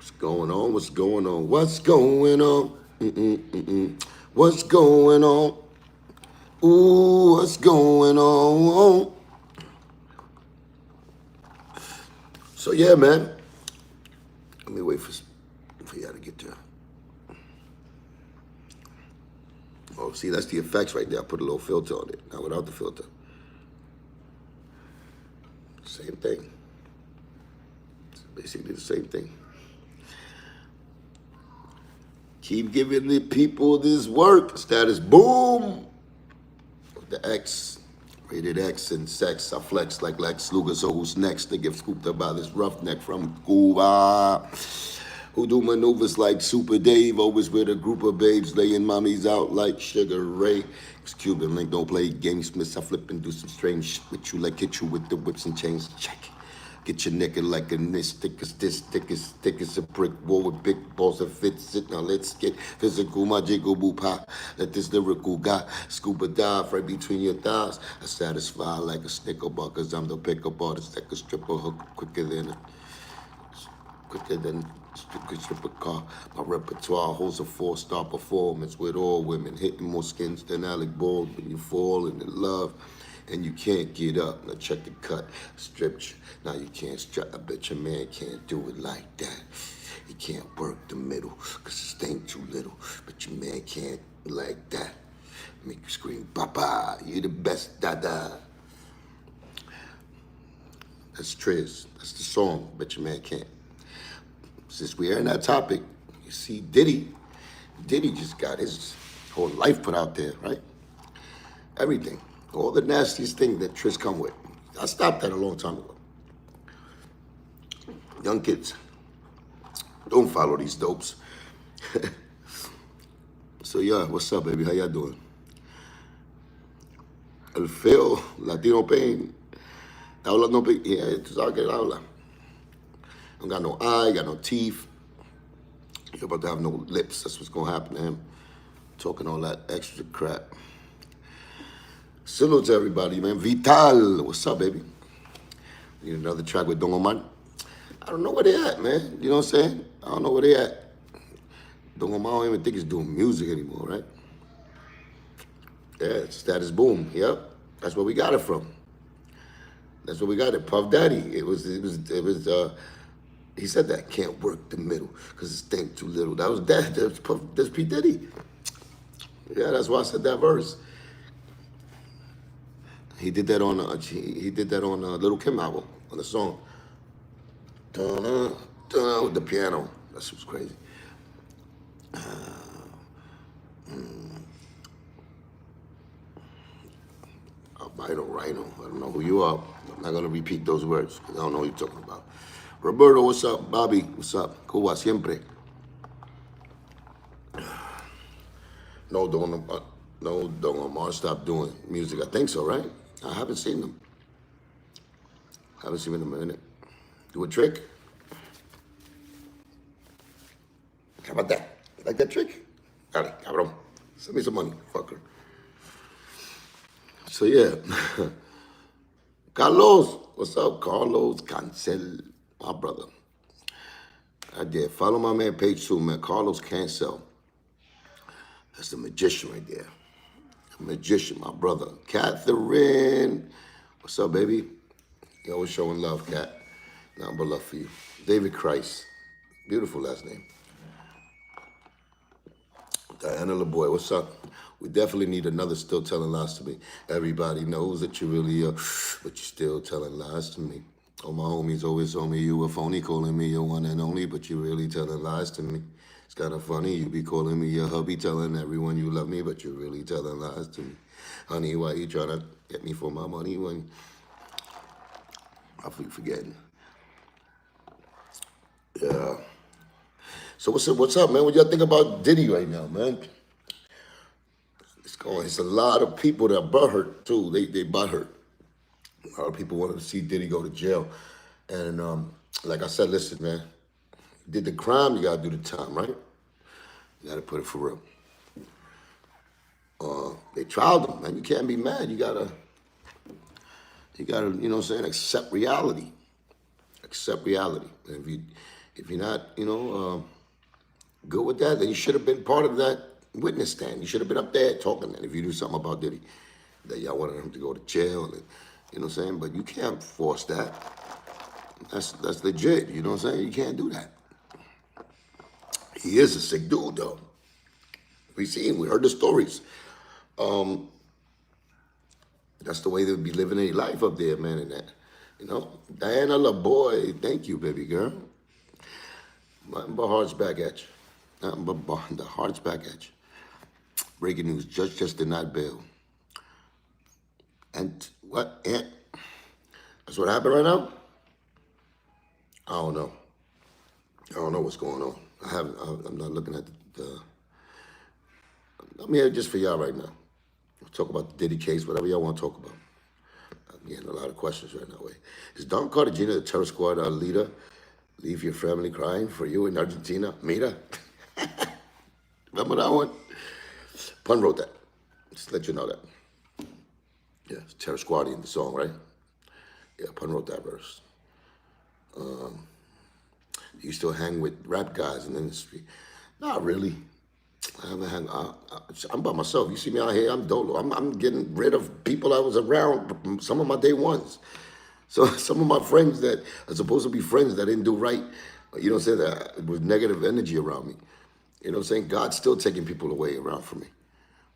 What's going on? What's going on? What's going on? What's going on? Ooh, what's going on? So yeah, man. Let me wait for y'all to get there. Oh, see, that's the effects right there. I put a little filter on it. Now without the filter. Same thing. It's basically the same thing. Keep giving the people this work. Status boom. The X, rated X and sex. I flex like Lex Luger. So who's next to get scooped up by this roughneck from Cuba? Who do maneuvers like Super Dave, always with a group of babes, laying mommies out like Sugar Ray. It's Cuban Link, don't play games, miss. I flip and do some strange shit with you, like hit you with the whips and chains. Check it. Get your naked like a this, thick as a brick wall with big balls that fits it. Now let's get physical, my jiggle boo pop. Let this lyrical guy scuba dive right between your thighs. I satisfy like a snicker bar, cause I'm the pickup artist that could strip a hook quicker than strip a car. My repertoire holds a 4-star performance with all women, hitting more skins than Alec Bald when you fall into love and you can't get up. Now check the cut, stripped you. Now you can't strut. I bet your man can't do it like that. He can't work the middle, cause his thing too little. But your man can't like that. Make you scream, Papa, you the best, Dada. That's Triz. That's the song, but your man can't. Since we're in that topic, you see Diddy just got his whole life put out there, right? Everything. All the nastiest thing that Triz come with. I stopped that a long time ago. Young kids, don't follow these dopes. So yeah, what's up, baby? How y'all doing? El feo Latino pain. Habla no pain. Yeah, tú sabes que él habla. Don't got no eye, got no teeth. You're about to have no lips. That's what's gonna happen to him. Talking all that extra crap. Salute to everybody, man. Vital, what's up, baby? Need another track with Don Omar? I don't know where they at, man. You know what I'm saying? I don't know where they at. Don Omar don't even think he's doing music anymore, right? Yeah, Status Boom. Yep, that's where we got it from. That's where we got it. Puff Daddy. It was. He said that can't work the middle because it's think too little. That was that. That's P Diddy. Yeah, that's why I said that verse. He did that on Little Kim album on the song. Dun, dun, with the piano. That shit was crazy. Albino Rhino. I don't know who you are. I'm not gonna repeat those words because I don't know what you're talking about. Roberto, what's up? Bobby, what's up? Cuba siempre. No, Don Omar stopped doing music. I think so, right? I haven't seen them. Haven't seen him in a minute. Do a trick? How about that? Like that trick? Dale, cabrón. Send me some money, fucker. So yeah. Carlos, what's up? Carlos Cancel, my brother. I did. Follow my man page 2, man. Carlos Cancel. That's the magician right there. The magician, my brother. Catherine. What's up, baby? You always showing love, Cat. Nothing but love for you. David Christ. Beautiful last name. Diana LaBoy, what's up? We definitely need another Still Telling Lies to Me. Everybody knows that you really are, but you're still telling lies to me. All my homies always told me you a phony, calling me your one and only, but you really telling lies to me. It's kind of funny, you be calling me your hubby, telling everyone you love me, but you really telling lies to me. Honey, why you trying to get me for my money when I keep forgetting? Yeah. So what's up, man? What y'all think about Diddy right now, man? It's a lot of people that butthurt too. They butthurt. A lot of people wanted to see Diddy go to jail. And like I said, listen, man, you did the crime, you gotta do the time, right? You gotta put it for real. They trialed him, man. You can't be mad. You gotta, you know what I'm saying, accept reality. Accept reality. And If you're not, good with that, then you should have been part of that witness stand. You should have been up there talking. And if you do something about Diddy, that y'all wanted him to go to jail, and, you know what I'm saying? But you can't force that. That's legit. You know what I'm saying? You can't do that. He is a sick dude, though. We heard the stories. That's the way they would be living their life up there, man. And that, Diana, love boy, thank you, baby girl. Nothing but hearts back at you. Nothing but the hearts back at you. Breaking news: judge just denied bail. And what? And that's what happened right now. I don't know. I don't know what's going on. I'm not looking at the. I'm here just for y'all right now. We'll talk about the Diddy case, whatever y'all want to talk about. I'm getting a lot of questions right now. Wait. Is Don Cartagena, the terror squad leader, leave your family crying for you in Argentina? Mira. Remember that one? Pun wrote that. Just let you know that. Yeah, it's Terror Squad in the song, right? Yeah, Pun wrote that verse. You still hang with rap guys in the industry? Not really. I haven't hung. I'm by myself. You see me out here, I'm dolo. I'm getting rid of people I was around, some of my day ones. So some of my friends that are supposed to be friends that didn't do right, you know what I'm saying, that with negative energy around me. You know what I'm saying? God's still taking people away around from me.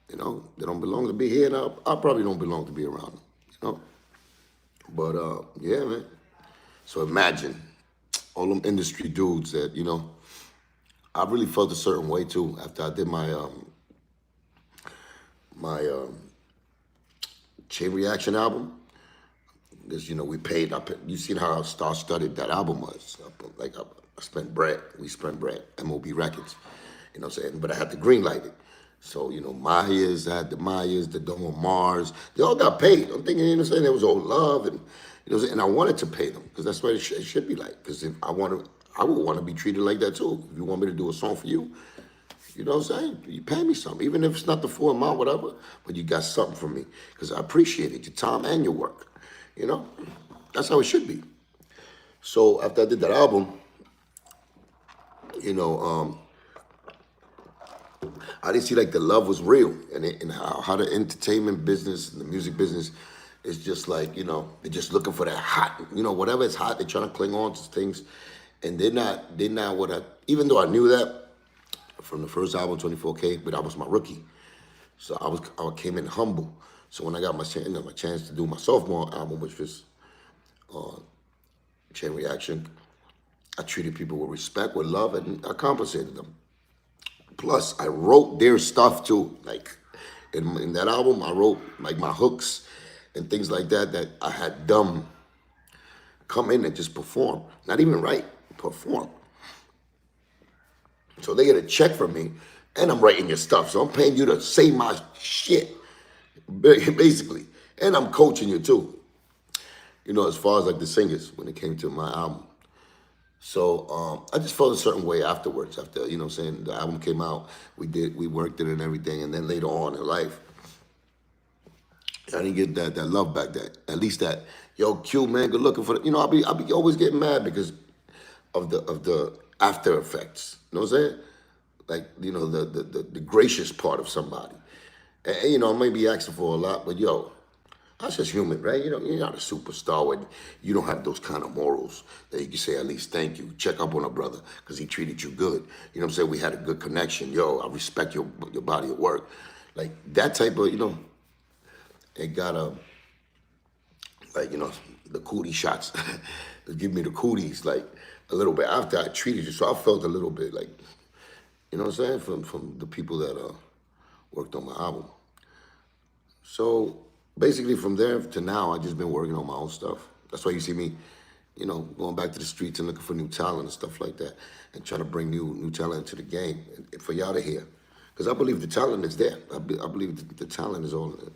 They don't belong to be here, and I probably don't belong to be around them, But, yeah, man. So imagine all them industry dudes that, I really felt a certain way, too, after I did my Chain Reaction album. Because, we paid. You seen how star-studded that album was. I spent bread. We spent bread. MOB Records. You know what I'm saying? But I had to green light it. So, Myers, I had the Myers, the Domo Mars. They all got paid. I'm thinking, there was all love. And, and I wanted to pay them because that's what it should be like. Because if I would want to be treated like that too. If you want me to do a song for you, you know what I'm saying? You pay me something. Even if it's not the full amount, whatever, but you got something from me. Because I appreciate it, your time and your work. That's how it should be. So after I did that album, I didn't see like the love was real, and how the entertainment business and the music business is just like, they're just looking for that hot, whatever is hot, they're trying to cling on to things, and they're not even though I knew that from the first album, 24K, but I was my rookie, so I came in humble. So when I got my chance to do my sophomore album, which was Chain Reaction, I treated people with respect, with love, and I compensated them. Plus, I wrote their stuff too. Like in that album, I wrote like my hooks and things like that I had them come in and just perform. Not even write, perform. So they get a check from me, and I'm writing your stuff. So I'm paying you to say my shit, basically. And I'm coaching you too. As far as like the singers when it came to my album. So I just felt a certain way afterwards. After, the album came out, we worked it and everything, and then later on in life, I didn't get that love back. That at least that, yo, Q, man, good looking for the, I'll be always getting mad because of the after effects. You know what I'm saying? Like, the gracious part of somebody. And I may be asking for a lot, but yo, that's just human, right? You're not a superstar when you don't have those kind of morals that you can say at least thank you. Check up on a brother because he treated you good. You know what I'm saying? We had a good connection. Yo, I respect your body of work. Like that type of, it got the cootie shots. Give me the cooties like a little bit after I treated you. So I felt a little bit like, you know what I'm saying? From the people that worked on my album. So basically from there to now, I just been working on my own stuff. That's why you see me, going back to the streets and looking for new talent and stuff like that, and trying to bring new talent into the game and for y'all to hear. Because I believe the talent is there. I believe the talent is all in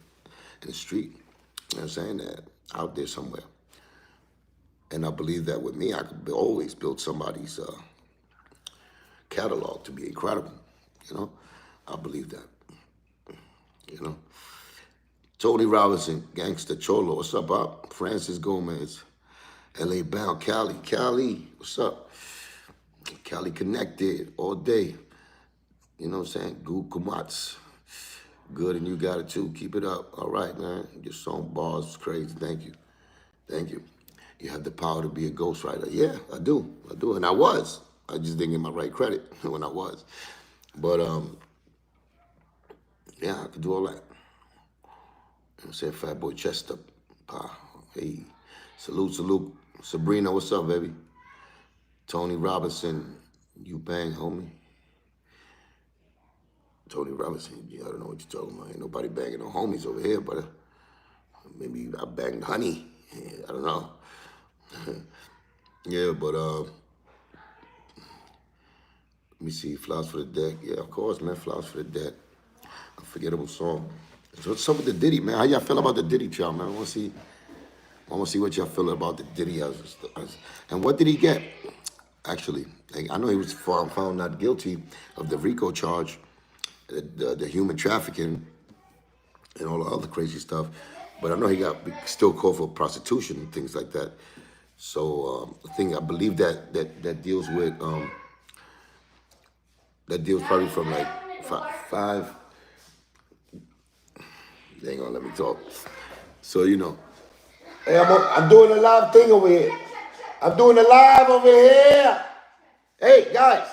the street. You know what I'm saying? That out there somewhere. And I believe that with me, I could always build somebody's catalog to be incredible. I believe that. Tony Robinson, Gangsta Cholo, what's up, Bob? Francis Gomez, LA bound, Cali, what's up? Cali connected all day. You know what I'm saying? Goo Kumats. Good, and you got it too. Keep it up. All right, man. Your song bars was crazy. Thank you. Thank you. You have the power to be a ghostwriter. Yeah, I do. I do. And I was. I just didn't get my right credit when I was. But yeah, I could do all that. I'm saying Fat Boy chest up. Hey. Salute, salute. Sabrina, what's up, baby? Tony Robinson, you bang, homie. Tony Robinson, yeah, I don't know what you're talking about. Ain't nobody banging no homies over here, but maybe I banged honey. Yeah, I don't know. Yeah, but let me see. Flowers for the Dead. Yeah, of course, man. Flowers for the Dead. Unforgettable song. So what's up with the Diddy, man? How y'all feel about the Diddy trial, man? I want to see what y'all feel about the Diddy. And what did he get? Actually, like, I know he was found not guilty of the RICO charge, the human trafficking, and all the other crazy stuff. But I know he got still called for prostitution and things like that. So I believe that deals with that deals probably from like five. They ain't gonna let me talk. So hey, I'm doing a live thing over here. I'm doing a live over here. Hey guys,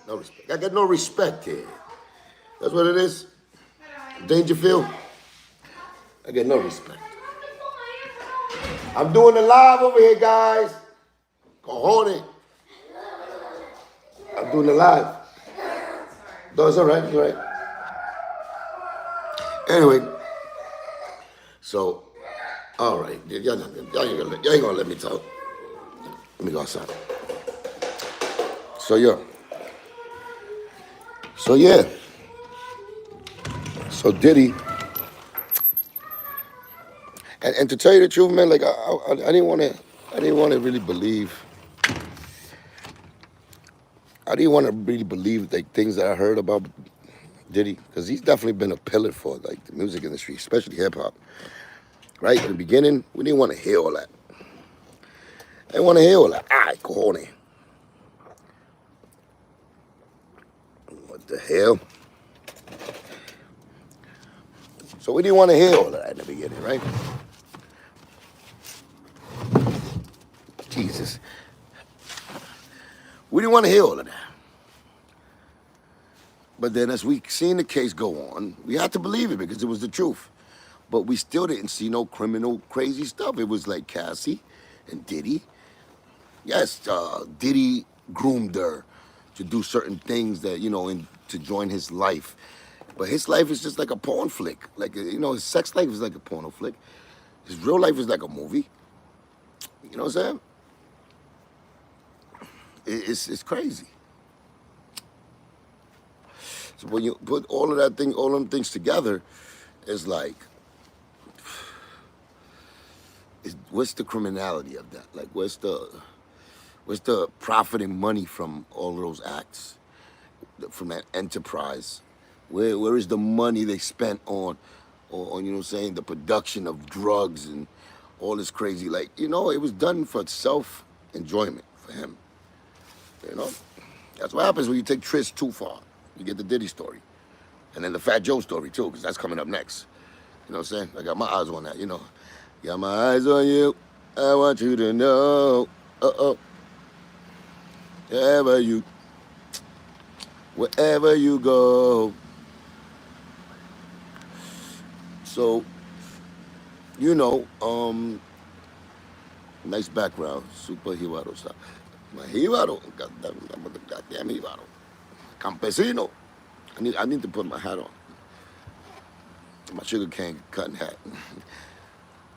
no respect. I got no respect here. That's what it is. Dangerfield. I get no respect. I'm doing a live over here, guys. Cojones. I'm doing a live. No, it's all right. It's all right. Anyway, so, all right. Y'all ain't gonna let me talk. Let me go outside. So, yeah. So Diddy. And to tell you the truth, man, like I didn't want to really believe. I didn't want to really believe like things that I heard about Diddy, because he's definitely been a pillar for like the music industry, especially hip hop. Right in the beginning, we didn't want to hear all that. I didn't want to hear all that. Ay, cojones. What the hell? So we didn't want to hear all of that in the beginning, right? Jesus. We didn't want to hear all of that. But then as we seen the case go on, we had to believe it because it was the truth. But we still didn't see no criminal crazy stuff. It was like Cassie and Diddy. Yes, Diddy groomed her to do certain things that, and to join his life. But his life is just like a porn flick. Like, his sex life is like a porno flick. His real life is like a movie. You know what I'm saying? It's crazy. So when you put all them things together, it's like, what's the criminality of that? Like, what's the profiting money from all of those acts, from that enterprise? Where is the money they spent on the production of drugs and all this crazy, like, it was done for self-enjoyment for him. That's what happens when you take Trish too far. You get the Diddy story. And then the Fat Joe story too, because that's coming up next. You know what I'm saying? I got my eyes on that, Got my eyes on you. I want you to know. Wherever you go. So, nice background. Super Jibaro. My Jibaro. Goddamn Jibaro. Campesino. I need to put my hat on. My sugar cane cutting hat.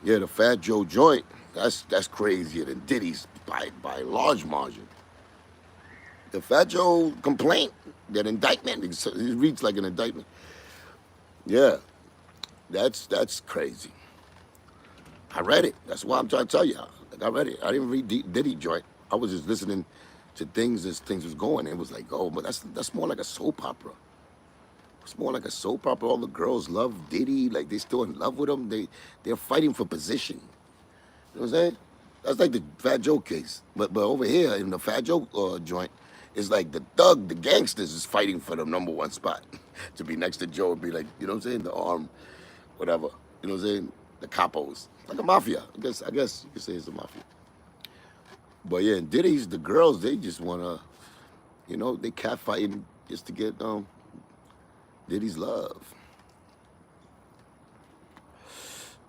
Yeah, the Fat Joe joint. That's crazier than Diddy's by a large margin. The Fat Joe complaint, that indictment, it reads like an indictment. Yeah, that's crazy. I read it. That's why I'm trying to tell you. Like, I read it. I didn't read Diddy joint. I was just listening to things as things was going. It was like, oh, but that's more like a soap opera. It's more like a soap opera. All the girls love Diddy. Like, they still in love with him. They're fighting for position. You know what I'm saying? That's like the Fat Joe case. But over here in the Fat Joe joint, it's like the thug, the gangsters is fighting for the number one spot to be next to Joe and be like, you know what I'm saying? The arm, whatever. You know what I'm saying? The capos, like a mafia. I guess you could say it's a mafia. But yeah, Diddy's the girls. They just wanna, you know, they catfighting just to get Diddy's love.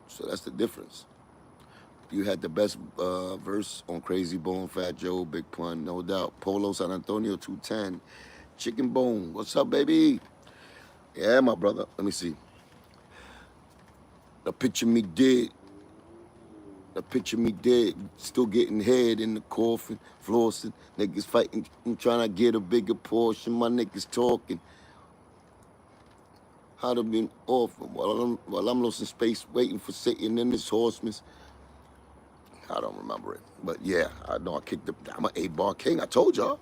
So that's the difference. You had the best verse on Crazy Bone, Fat Joe, Big Pun, no doubt. Polo San Antonio 210, Chicken Bone. What's up, baby? Yeah, my brother. Let me see. The picture me dead. The picture me dead. Still getting head in the coffin, flossing. Niggas fighting and trying to get a bigger portion. My niggas talking. How to be off while I'm lost in space, waiting for Satan and his horsemen. I don't remember it, but yeah, I know I kicked the. I'm an 8-bar king. I told y'all.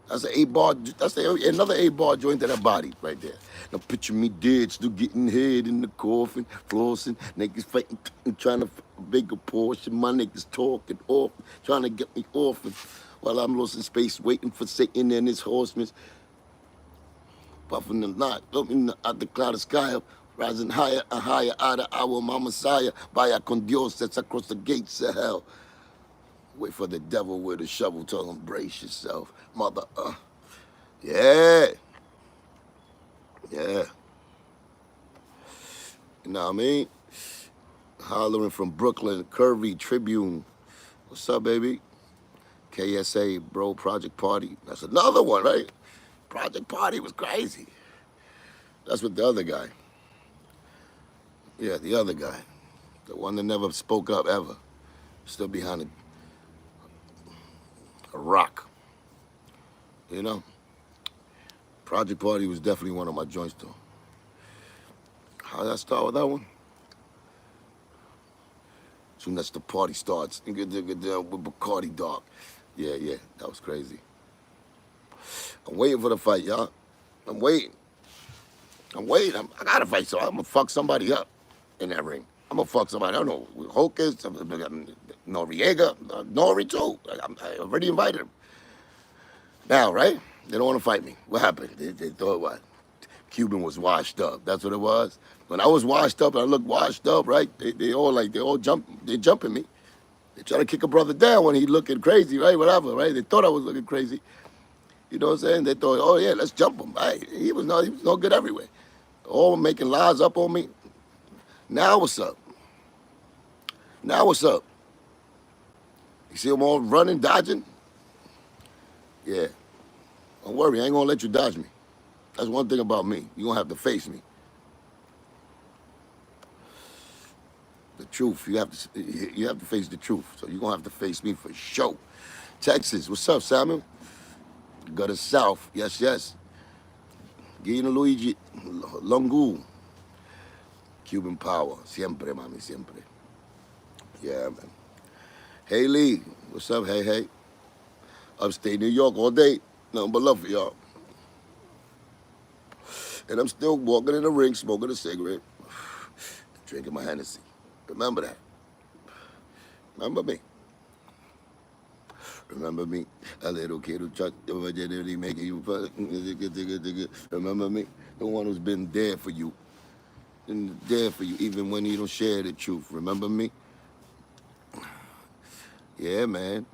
That's an 8-bar. That's another 8-bar joint to that body right there. Now picture me dead, still getting head in the coffin, flossing. Niggas fighting, trying to bigger portion. My niggas talking off, trying to get me off, while I'm lost in space, waiting for Satan and his horsemen. Puffing the knot, looking at the cloud of sky, rising higher and higher out of our my Messiah. Vaya con Dios, that's across the gates of hell. Wait for the devil with a shovel, tell him brace yourself, mother. Yeah. Yeah. You know what I mean? Hollering from Brooklyn, Curvy, Tribune. What's up, baby? KSA, bro, Project Party. That's another one, right? Project Party was crazy. That's with the other guy. Yeah, the other guy. The one that never spoke up ever. Still behind a rock. You know? Project Party was definitely one of my joints, though. How did I start with that one? Soon as the party starts, you get down with Bacardi Dog. Yeah, that was crazy. I'm waiting for the fight, y'all. I'm waiting. I gotta fight, so I'm gonna fuck somebody up in that ring. I'm gonna fuck somebody. I don't know, Hocus, Noriega, Nori too. I already invited him. Now, right? They don't want to fight me. What happened? They thought what? Cuban was washed up. That's what it was. When I was washed up, and I looked washed up, right? They all jumping me. They try to kick a brother down when he looking crazy, right? Whatever, right? They thought I was looking crazy. You know what I'm saying? They thought, oh yeah, let's jump him. Right? He was no good everywhere. All making lies up on me. Now what's up? Now what's up? You see them all running, dodging? Yeah. Don't worry, I ain't gonna let you dodge me. That's one thing about me. You're gonna have to face me. The truth. You have to face the truth. So you're gonna have to face me for sure. Texas, what's up, Samuel? Go to South. Yes. Guino Luigi, Longu. Cuban power. Siempre, mami, siempre. Yeah, man. Hey, Lee. What's up? Hey. Upstate New York all day. Nothing but love for y'all. And I'm still walking in the ring, smoking a cigarette, drinking my Hennessy. Remember that. Remember me. Remember me, a little kid who tried to generally making you fun. Remember me, the one who's been there for you, and there for you even when you don't share the truth. Remember me? Yeah, man.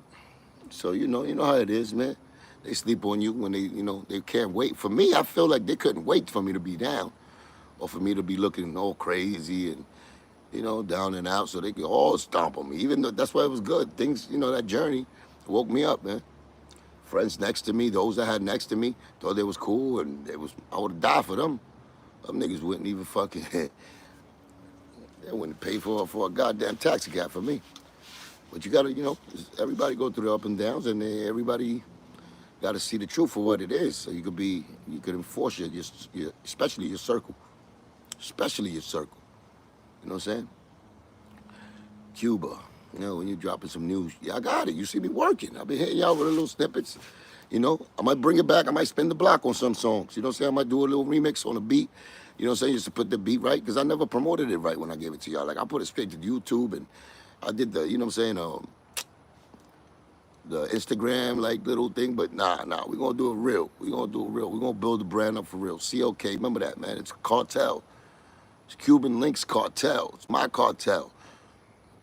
So you know how it is, man. They sleep on you when they can't wait. For me, I feel like they couldn't wait for me to be down, or for me to be looking all crazy and down and out, so they could all stomp on me. Even though that's why it was good. Things, that journey woke me up, man. Friends next to me, those I had next to me, thought they was cool, and I would have died for them. Them niggas wouldn't even fucking, they wouldn't pay for a goddamn taxi cab for me. But you gotta, everybody go through the up and downs, and everybody gotta see the truth for what it is, so you could enforce your especially your circle. Especially your circle. You know what I'm saying? Cuba. When you're dropping some news, yeah, I got it. You see me working. I've been hitting y'all with a little snippets. I might bring it back. I might spin the block on some songs. You know what I'm saying? I might do a little remix on a beat. You know what I'm saying? Just to put the beat right, because I never promoted it right when I gave it to y'all. Like, I put it straight to YouTube, and I did the, the Instagram like little thing, but nah, we're gonna do it real. We're gonna do it real. We're gonna build the brand up for real. COK, remember that, man. It's a cartel. It's Cuban Link's cartel. It's my cartel.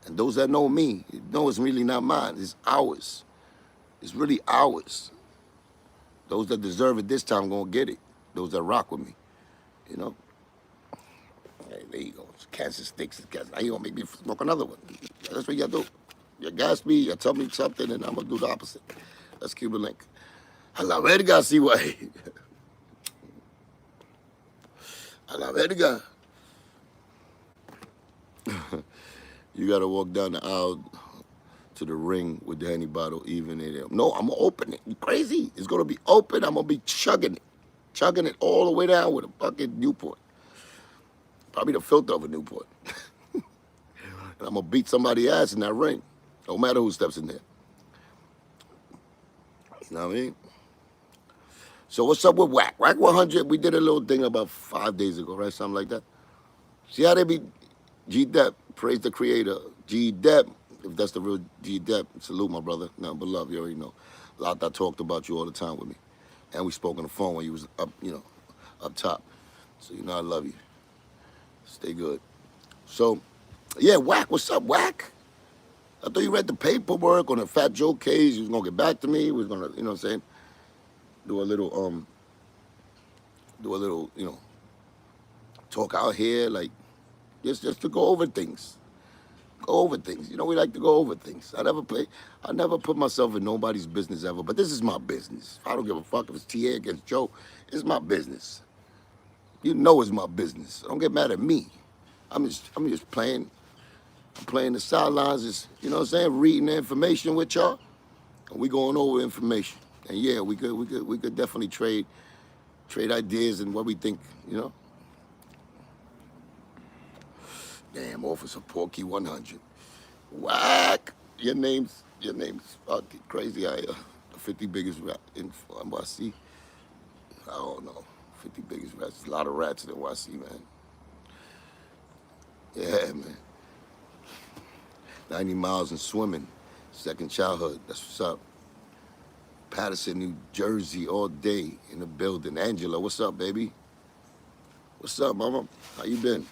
And those that know me, know it's really not mine. It's ours. It's really ours. Those that deserve it this time gonna get it. Those that rock with me, you know. Hey, there you go. It's cancer sticks. Now you gonna make me smoke another one. That's what you gotta do. You gas me, you tell me something, and I'm gonna do the opposite. That's Cuban Link. A la verga, see why. A la verga. You gotta walk down the aisle to the ring with the Henny bottle, even in there. No, I'm gonna open it. You crazy? It's gonna be open. I'm gonna be chugging it all the way down with a fucking Newport. Probably the filter of a Newport. And I'm gonna beat somebody's ass in that ring. No matter who steps in there. You know what I mean? So what's up with Whack? Whack 100, we did a little thing about 5 days ago, right? Something like that. See how they be G-Dep, praise the creator. G-Dep, if that's the real G-Dep, salute my brother. Nothing but love, you already know. A lot that talked about you all the time with me. And we spoke on the phone when you was up, you know, up top. So you know I love you. Stay good. So, yeah, Whack, what's up, Whack? I thought you read the paperwork on the Fat Joe case. You was gonna get back to me. We was gonna, you know what I'm saying, do a little, you know, talk out here, like, just to go over things. Go over things. You know, we like to go over things. I never put myself in nobody's business ever, but this is my business. I don't give a fuck if it's TA against Joe. It's my business. You know it's my business. Don't get mad at me. I'm just playing. I'm playing the sidelines, just, you know what I'm saying, reading the information with y'all, and we going over information. And yeah, we could definitely trade ideas and what we think, you know. Damn, Officer Porky 100. Whack! Your name's fucking crazy. The 50 biggest rat in NYC. I don't know. 50 biggest rats. There's a lot of rats in NYC, man. Yeah, man. 90 miles and swimming. Second childhood. That's what's up. Patterson, New Jersey, all day in the building. Angela, what's up, baby? What's up, mama? How you been?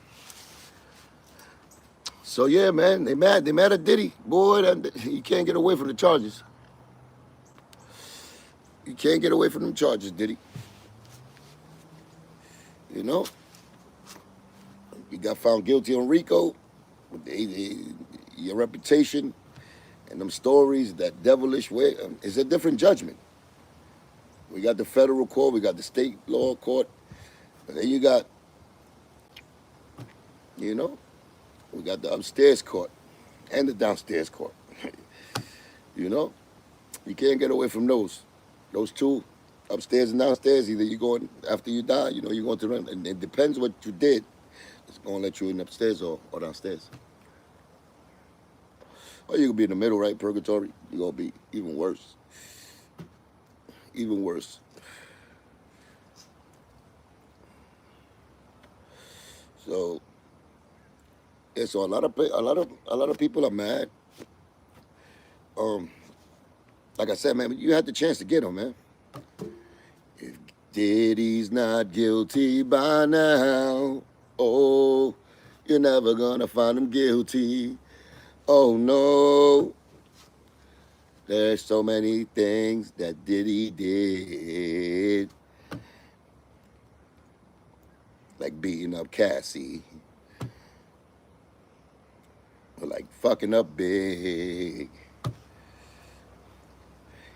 So yeah, man, they mad at Diddy. Boy, you can't get away from the charges. You can't get away from them charges, Diddy. You know? You got found guilty on RICO. Your reputation and them stories, that devilish way, it's a different judgment. We got the federal court, we got the state law court, and then you got, you know, we got the upstairs court and the downstairs court. You know, you can't get away from those two, upstairs and downstairs. Either you're going, after you die, you know, you're going to run, and it depends what you did. It's going to let you in upstairs or downstairs. Or you could be in the middle, right? Purgatory. You're going to be even worse. Even worse. So, yeah, so a lot of people are mad. Like I said, man, you had the chance to get him, man. If Diddy's not guilty by now, oh, you're never gonna find him guilty. Oh no, there's so many things that Diddy did, like beating up Cassie, or like fucking up big.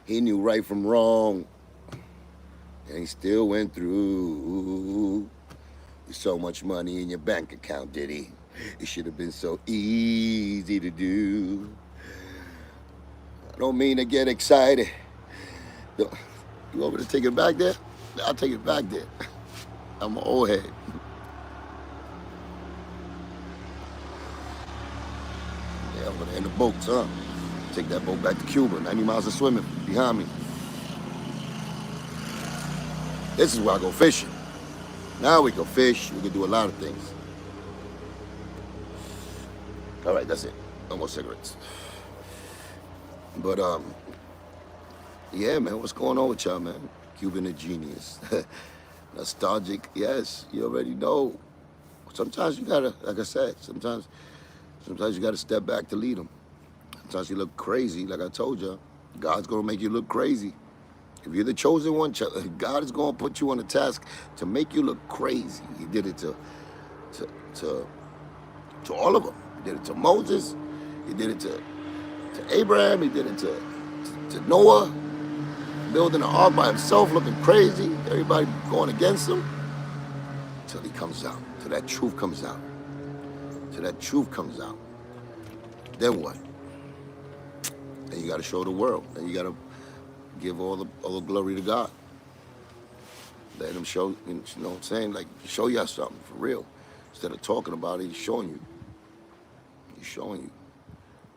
He knew right from wrong, and he still went through. With so much money in your bank account, Diddy. It should have been so easy to do. I don't mean to get excited. You want me to take it back there? I'll take it back there. I'm an old head. Yeah, I'm gonna end the boats, huh? Take that boat back to Cuba. 90 miles of swimming behind me. This is where I go fishing. Now we can fish. We can do a lot of things. All right, that's it. No more cigarettes. But Yeah, man, what's going on with y'all, man? Cuban a genius. Nostalgic, yes, you already know. Sometimes you gotta, like I said, sometimes you gotta step back to lead them. Sometimes you look crazy, like I told you. God's gonna make you look crazy. If you're the chosen one, God is gonna put you on a task to make you look crazy. He did it to, to, to all of them. He did it to Moses. He did it to Abraham. He did it to Noah, building an ark by himself, looking crazy. Everybody going against him. Till he comes out. Till that truth comes out. Till that truth comes out. Then what? Then you got to show the world. Then you got to give all the glory to God. Let him show, you know what I'm saying? Like, show y'all something for real. Instead of talking about it, he's showing you. He's showing you.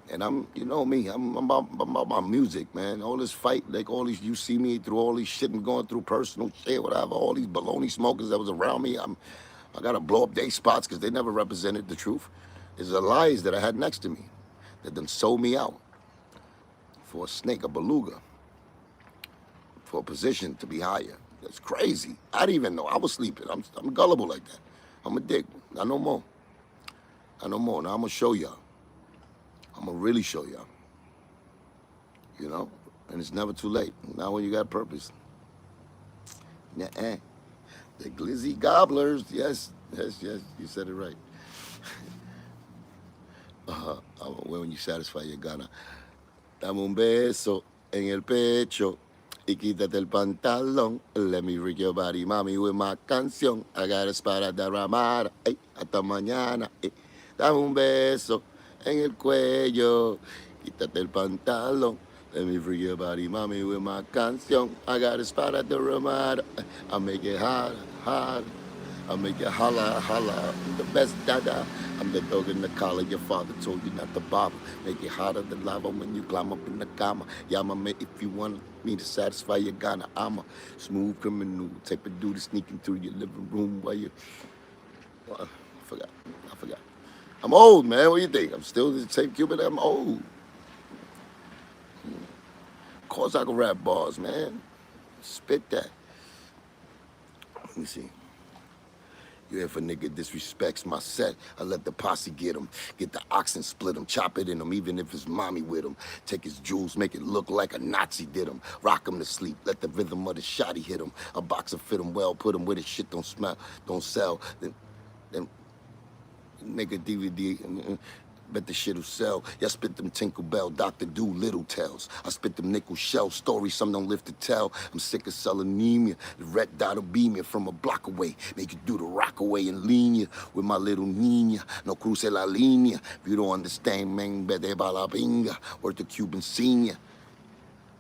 And you know me, I'm about my music, man. All this fight, like all these, you see me through all these shit and going through personal shit, whatever, all these baloney smokers that was around me, I gotta blow up their spots because they never represented the truth. It's the lies that I had next to me that done sold me out for a snake, a beluga, for a position to be higher. That's crazy. I didn't even know. I was sleeping. I'm gullible like that. I'm a dick. Not no more. Not no more. Now I'm gonna show y'all. I'm gonna really show y'all. You know? And it's never too late. Now when you got purpose. Nuh-uh. The glizzy gobblers. Yes, yes, yes. You said it right. When you satisfy your gana. Dame un beso en el pecho y quítate el pantalón. Let me freak your body, mami, with my canción. I got a para derramar, ey, hasta mañana. Ey. Dame un beso en el cuello, quítate el pantalón. Let me freak your body, mami, with my canción. I got a para derramar. I make it hot, hot. I make it holla, holla. I'm the best dada. I'm the dog in the collar. Your father told you not to bother. Make it hotter than lava when you climb up in the cama. Yama, if you want me to satisfy your Ghana, I'm a smooth criminal type of dude sneaking through your living room while you. Well, I forgot. I'm old, man. What do you think? I'm still the same Cuban. I'm old. Of course I can rap bars, man. Spit that. Let me see. You if a nigga disrespects my set, I let the posse get him. Get the oxen, split him, chop it in him, even if his mommy with him. Take his jewels, make it look like a Nazi did him. Rock him to sleep, let the rhythm of the shotty hit him. A boxer fit him well, put him where the shit don't smell, don't sell. Then make a DVD. Bet the shit'll sell. Y'all spit them Tinkle Bell, Dr. Doolittle tells. I spit them nickel shell stories, some don't live to tell. I'm sick of selling anemia. The red dot'll beam you from a block away. Make you do the rock away and lean you with my little niña. No cruce la línea. If you don't understand, man, vete pa la pinga. Worth the Cuban senior.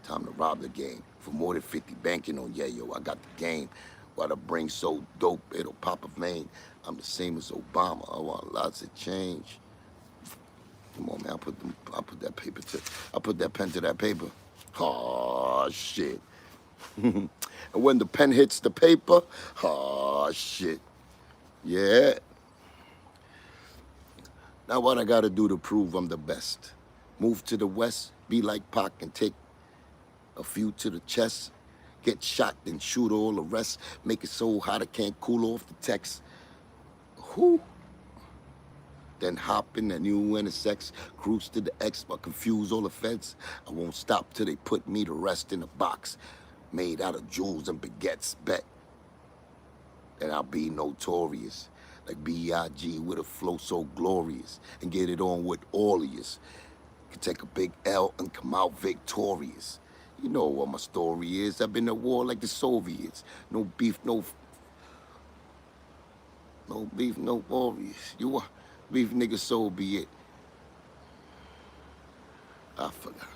Time to rob the game. For more than 50 banking on Yayo, I got the game. Why the brain so dope, it'll pop a vein. I'm the same as Obama. I want lots of change. Come on, man. I put that pen to that paper. Oh shit. And when the pen hits the paper, oh shit. Yeah. Now what I gotta do to prove I'm the best? Move to the west, be like Pac and take a few to the chest. Get shot, then shoot all the rest. Make it so hot I can't cool off the text. Who? Then hop in the new NSX, cruise to the X, but confuse all the feds. I won't stop till they put me to rest in a box, made out of jewels and baguettes. Bet that I'll be notorious, like B.I.G. with a flow so glorious, and get it on with all of yous. Can take a big L and come out victorious. You know what my story is. I've been at war like the Soviets. No beef, no beef, no warriors. You are. Beef nigga, so be it. I forgot.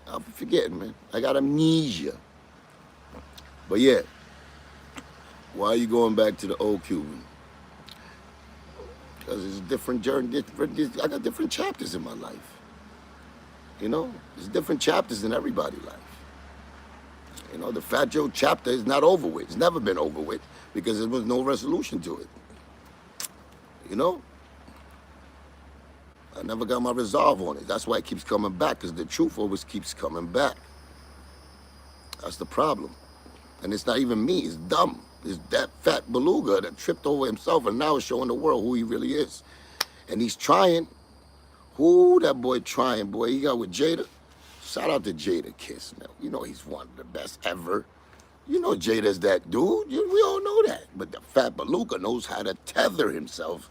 I'm forgetting, man. I got amnesia. But yeah, why are you going back to the old Cuban? Because it's a different journey. I got different chapters in my life. You know, there's different chapters in everybody's life. You know, the Fat Joe chapter is not over with. It's never been over with because there was no resolution to it. You know? I never got my resolve on it. That's why it keeps coming back, because the truth always keeps coming back. That's the problem. And it's not even me, it's dumb. It's that fat beluga that tripped over himself and now is showing the world who he really is. And he's trying. Who that boy trying, boy? He got with Jada. Shout out to Jada Kiss, man. You know he's one of the best ever. You know Jada's that dude. We all know that. But the fat beluga knows how to tether himself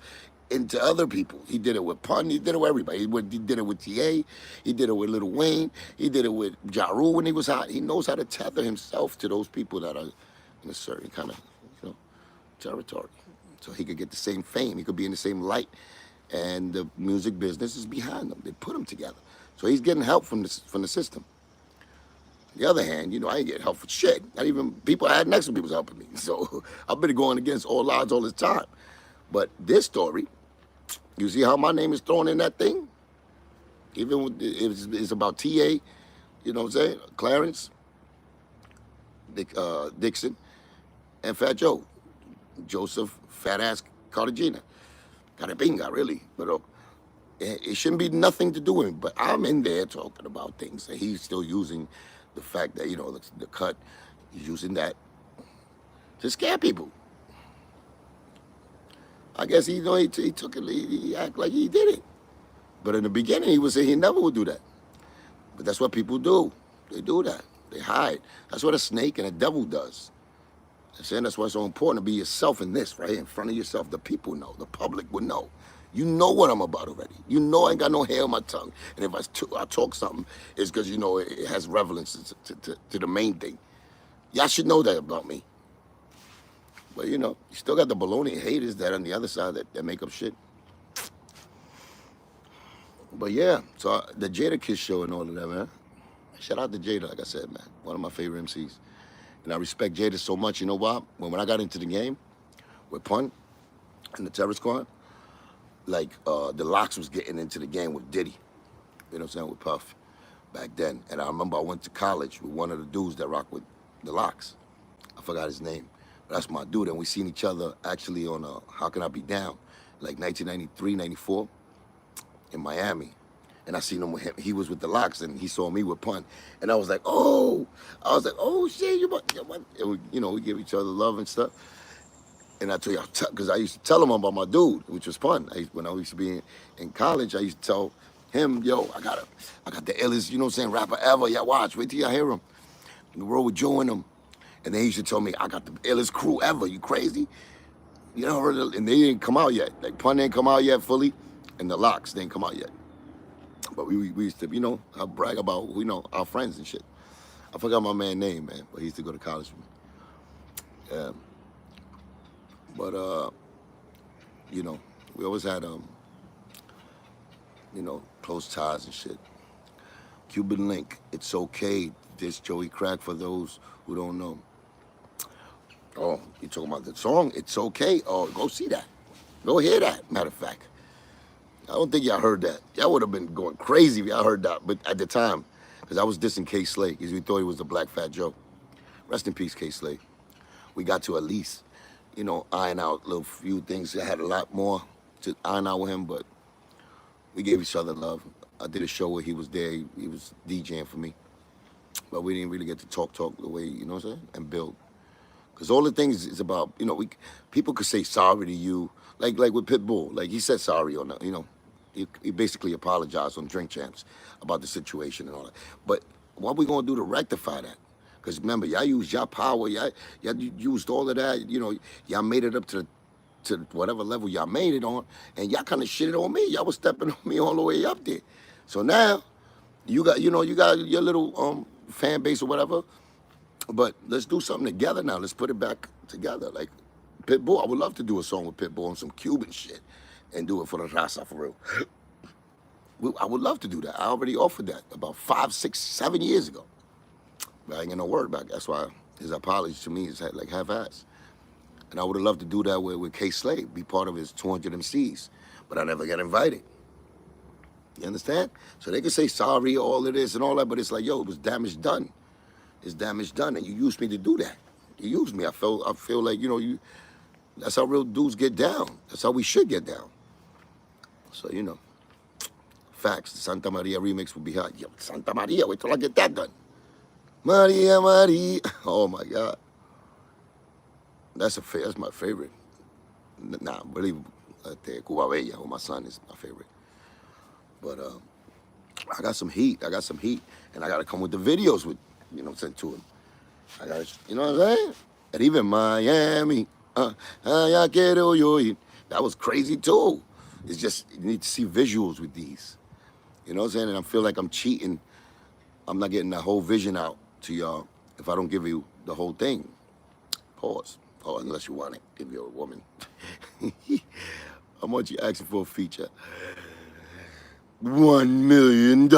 into other people. He did it with Pun. He did it with everybody. He did it with T.A. He did it with Lil Wayne. He did it with Ja Rule when he was hot. He knows how to tether himself to those people that are in a certain kind of, territory. So he could get the same fame. He could be in the same light. And the music business is behind them. They put them together. So he's getting help from the system. On the other hand, I ain't getting help for shit. Not even people I had next to me was helping me. So I've been going against all odds all this time. But this story, you see how my name is thrown in that thing? Even with it's about T.A., you know what I'm saying? Clarence, Dixon, and Fat Joe. Joseph, fat ass Cartagena. Carabinga, really. But it shouldn't be nothing to do with him. But I'm in there talking about things. And he's still using the fact that, the cut, he's using that to scare people. I guess he took it, he acted like he did it. But in the beginning, he was saying he never would do that. But that's what people do. They do that. They hide. That's what a snake and a devil does. I'm saying that's why it's so important to be yourself in this, right? In front of yourself. The people know. The public would know. You know what I'm about already. You know I ain't got no hair on my tongue. And if I talk something, it's because, it has relevance to the main thing. Y'all should know that about me. But, you still got the baloney haters that on the other side that make up shit. But, yeah, so the Jada Kiss show and all of that, man. Shout out to Jada, like I said, man. One of my favorite MCs. And I respect Jada so much. You know why? When I got into the game with Pun and the Terror Squad, like the Locks was getting into the game with Diddy. You know what I'm saying? With Puff back then. And I remember I went to college with one of the dudes that rocked with the Locks. I forgot his name. But that's my dude. And we seen each other actually on How Can I Be Down? Like 1993, 94 in Miami. And I seen him with him. He was with the Locks, and he saw me with Pun. And I was like, oh shit, we give each other love and stuff. And I tell you, because I used to tell him about my dude, which was Pun. When I used to be in college, I used to tell him, yo, I got the illest, rapper ever. Yeah, watch, wait till y'all hear him. In the world with Joe and him. And then he used to tell me, I got the illest crew ever. You crazy? And they didn't come out yet. Like, Pun didn't come out yet fully, and the Locks didn't come out yet. But we used to, I brag about, our friends and shit. I forgot my man's name, man, but he used to go to college with me. Yeah. But, we always had, close ties and shit. Cuban Link, It's Okay. This Joey Crack for those who don't know. Oh, you talking about the song? It's Okay. Oh, go see that. Go hear that, matter of fact. I don't think y'all heard that. Y'all would have been going crazy if y'all heard that. But at the time, because I was dissing K Slay, because we thought he was the Black Fat Joe. Rest in peace, K Slay. We got to at least, iron out little few things. I had a lot more to iron out with him, but we gave each other love. I did a show where he was there. He was DJing for me. But we didn't really get to talk the way, you know what I'm saying, and build. Because all the things is about, people could say sorry to you. Like with Pitbull, like he said sorry on the, he basically apologized on Drink Champs about the situation and all that. But what we gonna do to rectify that? Because remember, y'all used your power, y'all used all of that, y'all made it up to whatever level y'all made it on, and y'all kind of shitted on me. Y'all was stepping on me all the way up there. So now, you got your little fan base or whatever, but let's do something together now. Let's put it back together. Like Pitbull, I would love to do a song with Pitbull on some Cuban shit and do it for the raza for real. I would love to do that. I already offered that about 5, 6, 7 years ago. But I ain't get no word back. That's why his apology to me is like half-assed. And I would have loved to do that with K Slay, be part of his 200 MCs. But I never got invited. You understand? So they can say sorry, all of this and all that, but it's like, yo, it was damage done. It's damage done, and you used me to do that. You used me. I feel like, that's how real dudes get down. That's how we should get down. So, Facts. The Santa Maria remix would be hot. Yo, Santa Maria, wait till I get that done. Maria, Maria. Oh my God. That's my favorite. Nah, really, Cuba Bella with my son is my favorite. But I got some heat. I got some heat, and I gotta come with the videos with, sent to him. I gotta, you know what I'm saying? And even Miami, ya quiero yo ir. That was crazy too. It's just you need to see visuals with these. You know what I'm saying? And I feel like I'm cheating. I'm not getting that whole vision out to y'all if I don't give you the whole thing. Pause. Oh, unless you want it, if you're a woman. How much you asking for a feature? $1 million.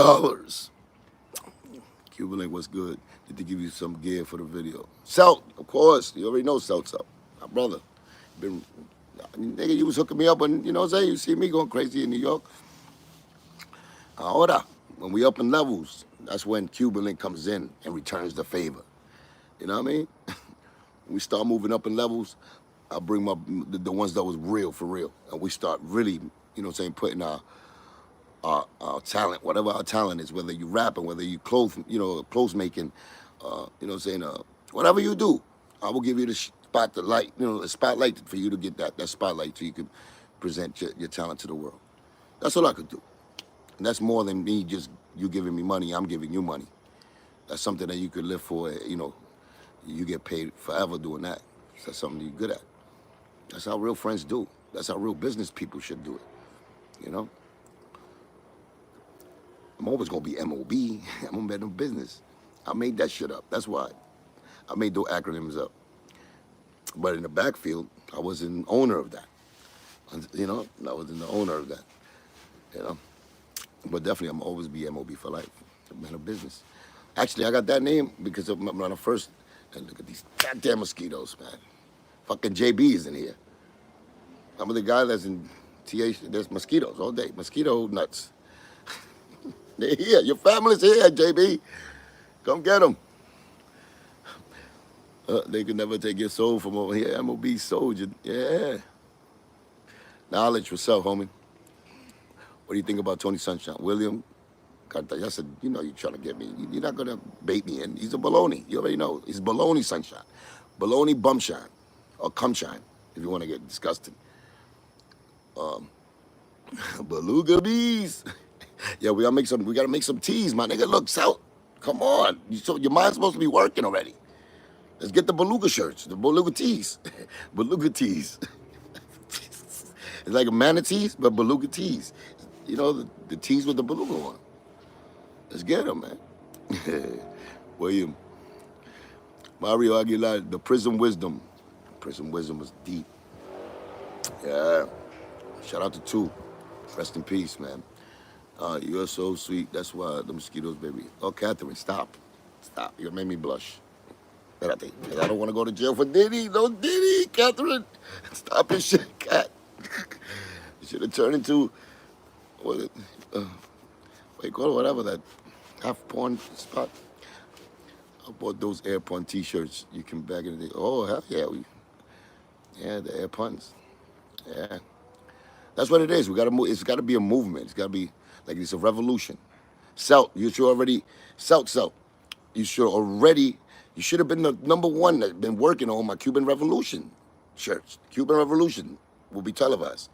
Cuban Link, what's good? Did they give you some gear for the video? Salt, of course. You already know Salt's up. My brother. Nigga, you was hooking me up and, you know what I'm saying? You see me going crazy in New York. Ahora, when we up in levels, that's when Cuban Link comes in and returns the favor. You know what I mean? We start moving up in levels, I'll bring the ones that was real for real. And we start really, you know what I'm saying, putting our talent, whatever our talent is, whether you rapping, whether you clothes making, you know what I'm saying, whatever you do, I will give you the spotlight for you to get that spotlight so you can present your talent to the world. That's all I could do. And that's more than me just you giving me money, I'm giving you money. That's something that you could live for, you get paid forever doing that. So that's something you're good at. That's how real friends do. That's how real business people should do it, I'm always gonna be MOB. I'm gonna be no business. I made that shit up. That's why. I made those acronyms up. But in the backfield, I was an owner of that. I wasn't the owner of that. But definitely, I'm always be MOB for life. Man of business. Actually, I got that name because of when I first. And look at these goddamn mosquitoes, man. Fucking JB is in here. I'm the guy that's in TH. There's mosquitoes all day. Mosquito nuts. They're here. Your family's here, JB. Come get them. They could never take your soul from over here. MOB soldier. Yeah. Knowledge, what's up, homie? What do you think about Tony Sunshine? William? I said, you're trying to get me. You're not going to bait me in. He's a baloney. You already know. He's baloney sunshine. Baloney bumshine. Or cumshine, if you want to get disgusted. Beluga bees. Yeah, we gotta make some teas, my nigga. Look, South. Come on. Your mind's supposed to be working already. Let's get the beluga shirts, the beluga tees. Beluga tees. It's like a manatees, but beluga tees. The tees with the beluga on. Let's get them, man. William. Mario Aguilar, the Prism Wisdom. Prism Wisdom was deep. Yeah. Shout out to two. Rest in peace, man. You're so sweet. That's why the mosquitoes, baby. Oh, Catherine, stop. Stop. You made me blush. Espérate. I don't want to go to jail for Diddy. No Diddy, Catherine. Stop your shit, Cat. You should have turned into, whatever that half porn spot. I bought those air pun t-shirts. You can back in the day. Oh, hell yeah. The air puns. Yeah. That's what it is. We gotta move. It's gotta be a movement. It's gotta be like it's a revolution. Celt, you should have been the #1 that's been working on my Cuban Revolution shirts. Cuban Revolution will be televised.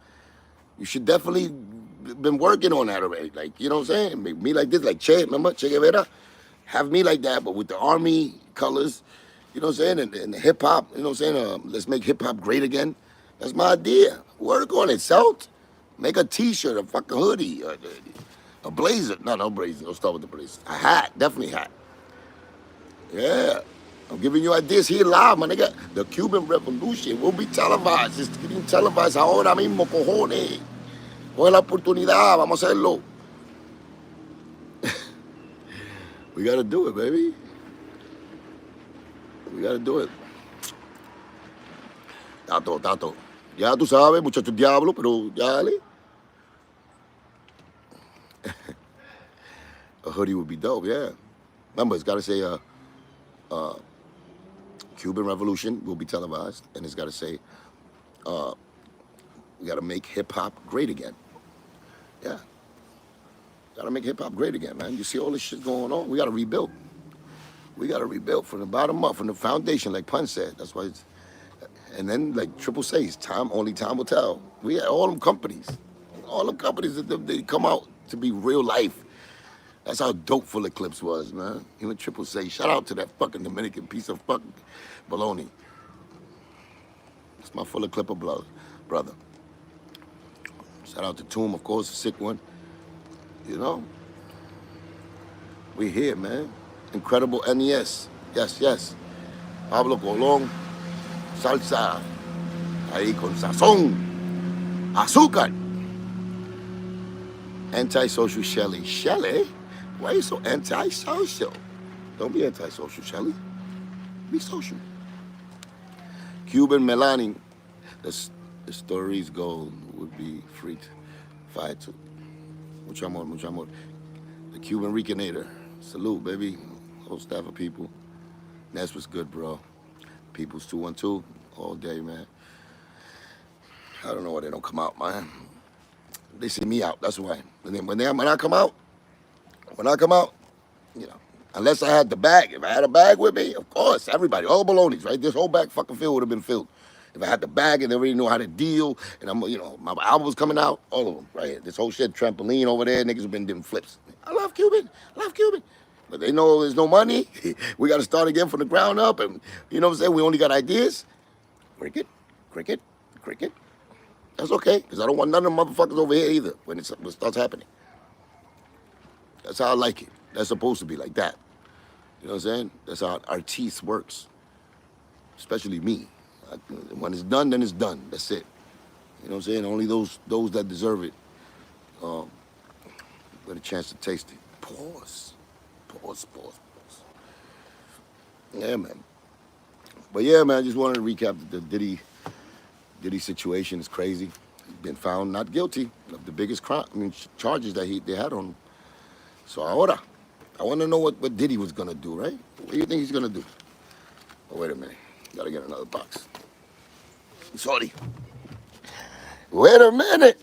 You should definitely been working on that already. Like, you know what I'm saying? Make me like this, like Che, remember? Che Guevara? Have me like that, but with the army colors, you know what I'm saying? And the hip hop, you know what I'm saying? Let's make hip hop great again. That's my idea. Work on it, Celt. Make a t-shirt, a fucking hoodie, a blazer. No blazer. Don't start with the blazer. A hat, definitely hat. Yeah. I'm giving you ideas here live, my nigga. The Cuban Revolution will be televised. It's getting televised ahora mismo, cojones. Coge la oportunidad, vamos a hacerlo. We gotta do it, baby. We gotta do it. Tato. Ya tú sabes, muchachos diablo, pero ya dale. A hoodie would be dope, yeah. Remember, it's gotta say, Cuban Revolution will be televised, and it's gotta say, we gotta make hip hop great again. Yeah. Gotta make hip hop great again, man. You see all this shit going on. We gotta rebuild. We gotta rebuild from the bottom up, from the foundation, like Pun said. That's why it's, and then like Triple says, only time will tell. We had all them companies that they come out to be real life. That's how dope Full of Clips was, man. Even Triple say, shout out to that fucking Dominican piece of fucking baloney. It's my Full of Clipper brother. Shout out to Tomb, of course, a sick one. You know, we here, man. Incredible NES. Yes. Pablo Colón, salsa, ahí con sazón, azúcar. Antisocial Shelly. Shelly? Why are you so antisocial? Don't be antisocial, Shelly. Be social. Cuban Melanie. The stories gold would be free to fight to. Mucho amor. The Cuban Recanator. Salute, baby. Whole staff of people. Ness was good, bro. People's 212 all day, man. I don't know why they don't come out, man. They see me out, that's why. And then when I come out, you know, unless I had the bag. If I had a bag with me, of course, everybody, all balonies, right? This whole bag fucking filled would have been filled. If I had the bag and they already know how to deal, and I'm, you know, my album was coming out, all of them, right? This whole shit, trampoline over there, niggas have been doing flips. I love Cuban. But they know there's no money. We got to start again from the ground up, and you know what I'm saying? We only got ideas. Cricket. That's okay, because I don't want none of them motherfuckers over here either when it starts happening. That's how I like it. That's supposed to be like that. You know what I'm saying? That's how artiste works. Especially me. When it's done, then it's done. That's it. You know what I'm saying? Only those that deserve it get a chance to taste it. Pause. Yeah, man. But yeah, man, I just wanted to recap the Diddy situation. Is crazy. He's been found not guilty of the biggest crime, charges that they had on him. So ahora, I want to know what Diddy was gonna do, right? What do you think he's gonna do? Oh, wait a minute. Gotta get another box. Sorry. Wait a minute.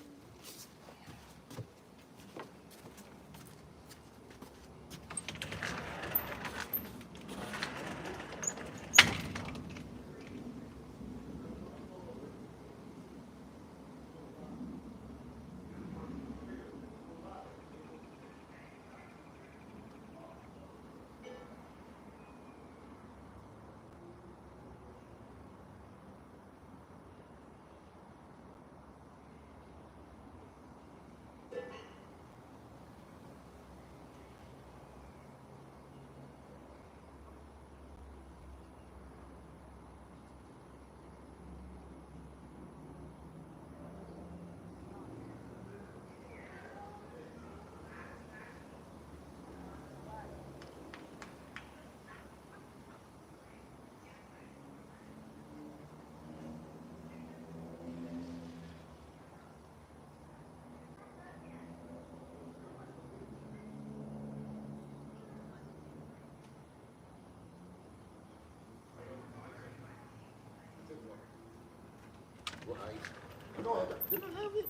No, did I have it?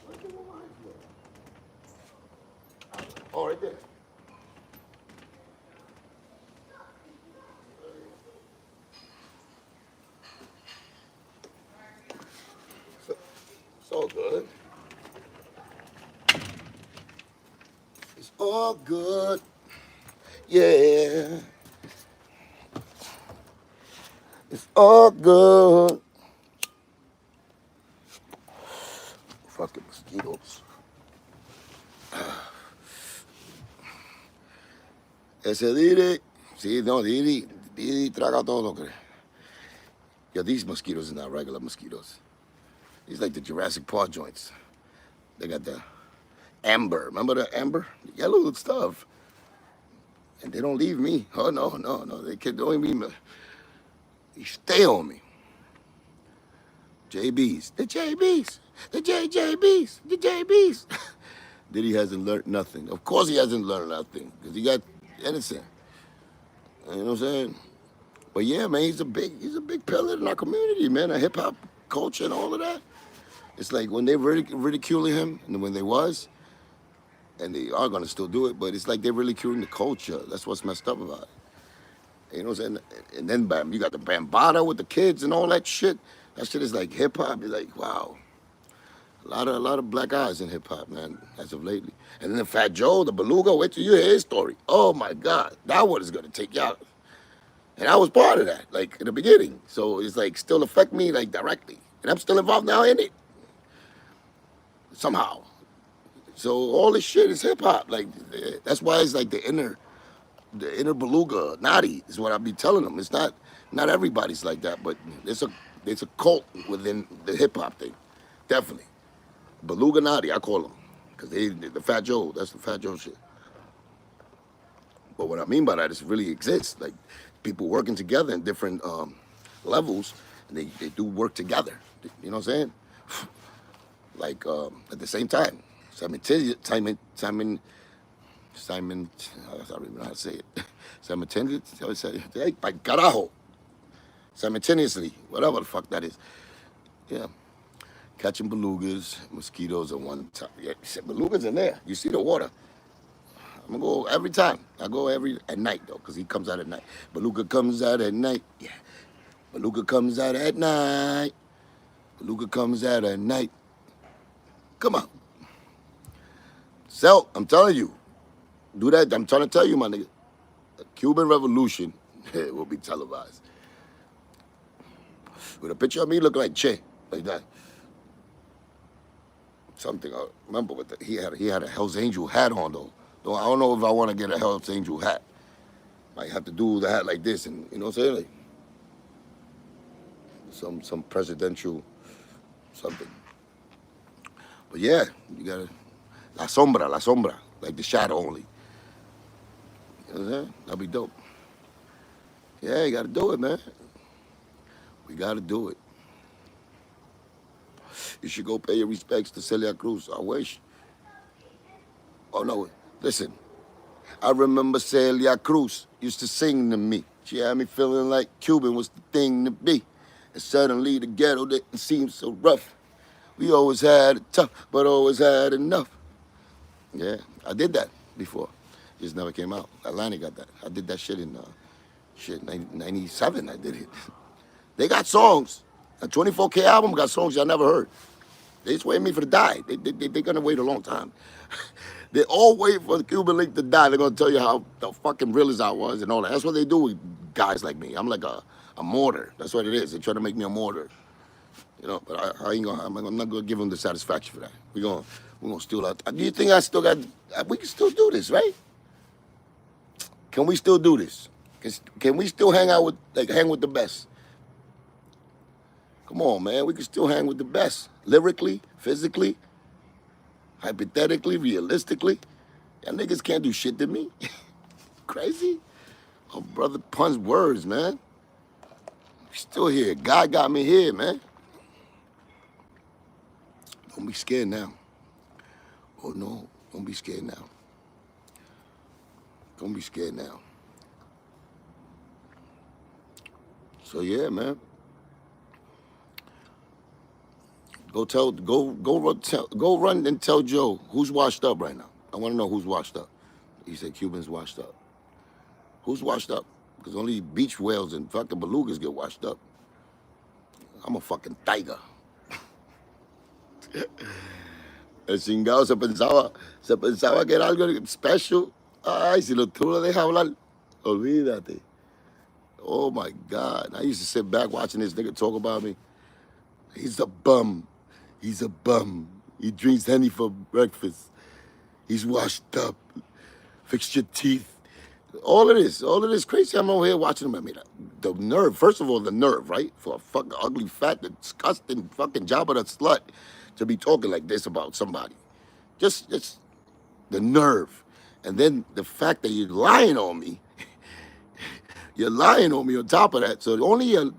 Where did my eyes go? Oh, right there. It's all good. It's all good. Yeah. It's all good. Fucking mosquitoes. Ese Diddy, sí, no, Diddy traga todo, creo. Yeah, these mosquitoes are not regular mosquitoes. These like the Jurassic Park joints. They got the amber. Remember the amber? The yellow stuff. And they don't leave me. Oh, no. They don't even they stay on me. JBs. The JBs. The JBs. Diddy hasn't learned nothing. Of course he hasn't learned nothing. Because he got innocent. You know what I'm saying? But yeah, man, he's a big pillar in our community, man. Our hip hop culture and all of that. It's like when they ridiculing him, and when they was, and they are gonna still do it, but it's like they're really curing the culture. That's what's messed up about it. You know what I'm saying? And then bam, you got the bambata with the kids and all that shit. That shit is like hip hop. You're like, wow. A lot of black eyes in hip hop, man, as of lately. And then the Fat Joe, the Beluga, wait till you hear his story. Oh my God, that one is gonna take you out. And I was part of that, like in the beginning. So it's like still affect me like directly. And I'm still involved now in it. Somehow. So all this shit is hip hop. Like that's why it's like the inner beluga, naughty is what I be telling them. It's not everybody's like that, but there's a cult within the hip hop thing. Definitely. Beluga naughty, I call them. Because the Fat Joe, that's the Fat Joe shit. But what I mean by that is it really exists. Like people working together in different levels, and they do work together. You know what I'm saying? Like at the same time. Simon, I don't even know how to say it. Simultaneously, hey, by carajo. Simultaneously, whatever the fuck that is. Yeah. Catching belugas, mosquitoes at one time. Yeah, belugas in there. You see the water. I'm gonna go every time. I go at night though, cause he comes out at night. Beluga comes out at night. Yeah. Beluga comes out at night. Beluga comes out at night. Come on. So I'm telling you, do that. I'm trying to tell you, my nigga. The Cuban Revolution will be televised with a picture of me looking like Che, like that. Something I remember with he had a Hell's Angel hat on though. Though I don't know if I want to get a Hell's Angel hat. Might have to do the hat like this, and you know what I'm saying, like some presidential something. But yeah, you gotta la sombra, like the shadow only. You know what I'm saying? That'll be dope. Yeah, you gotta do it, man. We gotta do it. You should go pay your respects to Celia Cruz. I wish. Oh no, listen. I remember Celia Cruz used to sing to me. She had me feeling like Cuban was the thing to be. And suddenly the ghetto didn't seem so rough. We always had it tough, but always had enough. Yeah, I did that before. Just never came out. Atlanta got that. I did that shit in 97. I did it. They got songs. A 24K album got songs y'all never heard. They just waiting me for to die. They're gonna wait a long time. They all wait for the Cuban Link to die. They're gonna tell you how the fucking realest I was and all that. That's what they do with guys like me. I'm like a martyr. That's what it is. They're trying to make me a martyr. You know, but I ain't gonna. I'm not gonna give them the satisfaction for that. We're gonna steal that. Do you think I still got? We can still do this, right? Can we still do this? Can we still hang with the best? Come on, man. We can still hang with the best. Lyrically, physically, hypothetically, realistically. Y'all niggas can't do shit to me. Crazy? Oh, brother puns words, man. Still here. God got me here, man. Don't be scared now. Oh, no. Don't be scared now. Don't be scared now. So, yeah, man. Go run and tell Joe who's washed up right now. I want to know who's washed up. He said Cubans washed up. Who's washed up? Because only beach whales and fucking belugas get washed up. I'm a fucking tiger. El chingado se pensaba que era algo special. Ay, si tú lo dejas hablar, olvídate. Oh my God. I used to sit back watching this nigga talk about me. He's a bum. He's a bum. He drinks honey for breakfast. He's washed up. Fix your teeth. All of this crazy. I'm over here watching him. I mean, the nerve. First of all, the nerve, right? For a fucking ugly, fat, disgusting fucking Jabba the slut to be talking like this about somebody. Just the nerve. And then the fact that you're lying on me. You're lying on me on top of that. So only a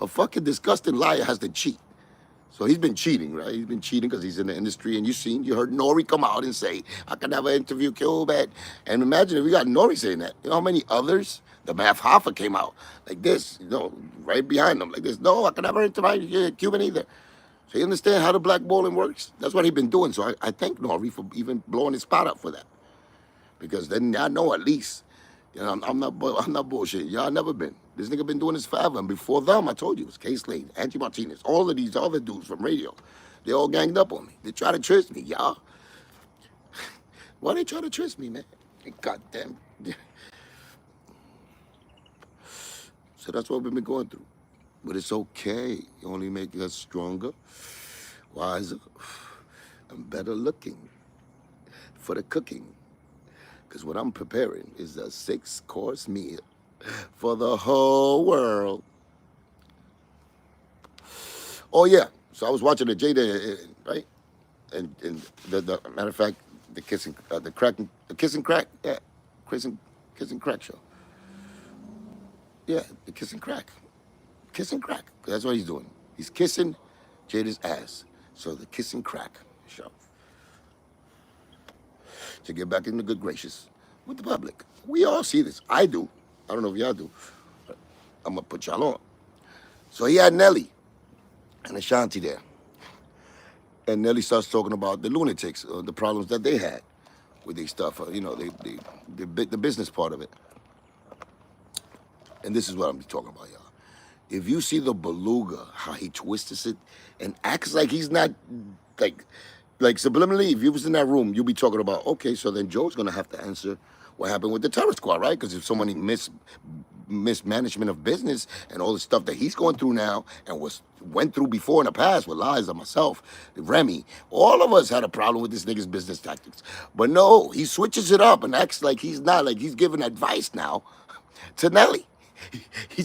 fucking disgusting liar has to cheat. So he's been cheating, right? He's been cheating because he's in the industry. And you heard Nori come out and say, I can never interview Cuban. And imagine if we got Nori saying that. You know how many others? The Math Hoffa came out like this, right behind them, like this. No, I can never interview Cuban either. So you understand how the blackballing works? That's what he been doing. So I thank Nori for even blowing his spot up for that. Because then I know at least, I'm not bullshit. Y'all never been. This nigga been doing this forever. And before them, I told you, it was K Slade, Angie Martinez, all of these other dudes from radio. They all ganged up on me. They try to trick me, y'all. Why they try to trick me, man? Goddamn. So that's what we've been going through. But it's okay. You only make us stronger, wiser, and better looking for the cooking. Because what I'm preparing is a 6-course meal for the whole world. Oh yeah. So I was watching the Jada, right? And the matter of fact, the kiss and crack, yeah, kiss and crack show. Yeah, the kiss and crack. Kiss and crack. That's what he's doing. He's kissing Jada's ass. So the kiss and crack show. To get back in the good graces with the public. We all see this. I do. I don't know if y'all do. But I'm going to put y'all on. So he had Nelly and Ashanti there. And Nelly starts talking about the lunatics, the problems that they had with these stuff, the business part of it. And this is what I'm talking about, y'all. If you see the beluga, how he twists it and acts like he's not, like subliminally, if you was in that room, you'd be talking about, okay, so then Joe's going to have to answer what happened with the terror squad, right? Because if somebody mismanagement of business and all the stuff that he's going through now and went through before in the past with Liza, myself, Remy, all of us had a problem with this nigga's business tactics. But no, he switches it up and acts like he's not, like he's giving advice now to Nelly. He